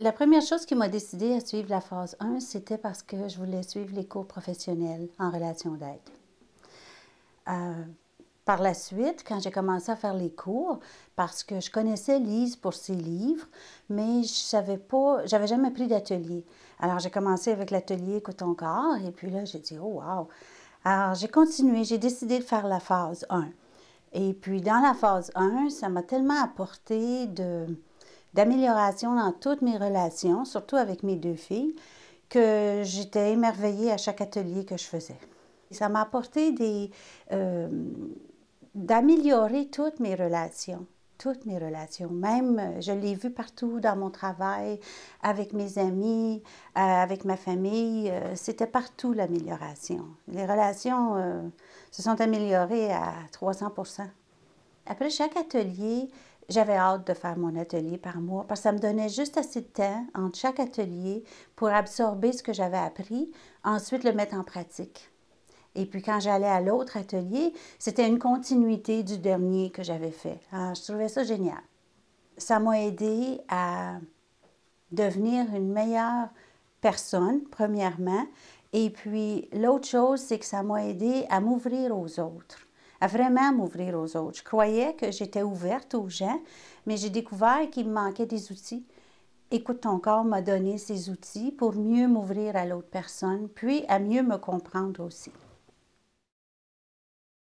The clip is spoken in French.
La première chose qui m'a décidé à suivre la phase 1, c'était parce que je voulais suivre les cours professionnels en relation d'aide. Par la suite, quand j'ai commencé à faire les cours, parce que je connaissais Lise pour ses livres, mais je savais pas, j'avais jamais pris d'atelier. Alors j'ai commencé avec l'atelier Écoute ton corps, et puis là j'ai dit oh wow. Alors j'ai continué, j'ai décidé de faire la phase 1. Et puis dans la phase 1, ça m'a tellement apporté d'amélioration dans toutes mes relations, surtout avec mes deux filles, que j'étais émerveillée à chaque atelier que je faisais. Ça m'a apporté d'améliorer toutes mes relations. Toutes mes relations. Même, je l'ai vu partout dans mon travail, avec mes amis, avec ma famille. C'était partout l'amélioration. Les relations se sont améliorées à 300%. Après chaque atelier, j'avais hâte de faire mon atelier par mois parce que ça me donnait juste assez de temps entre chaque atelier pour absorber ce que j'avais appris, ensuite le mettre en pratique. Et puis quand j'allais à l'autre atelier, c'était une continuité du dernier que j'avais fait. Alors, je trouvais ça génial. Ça m'a aidé à devenir une meilleure personne, premièrement. Et puis l'autre chose, c'est que ça m'a aidé à m'ouvrir aux autres, à vraiment m'ouvrir aux autres. Je croyais que j'étais ouverte aux gens, mais j'ai découvert qu'il me manquait des outils. Écoute ton corps m'a donné ces outils pour mieux m'ouvrir à l'autre personne, puis à mieux me comprendre aussi.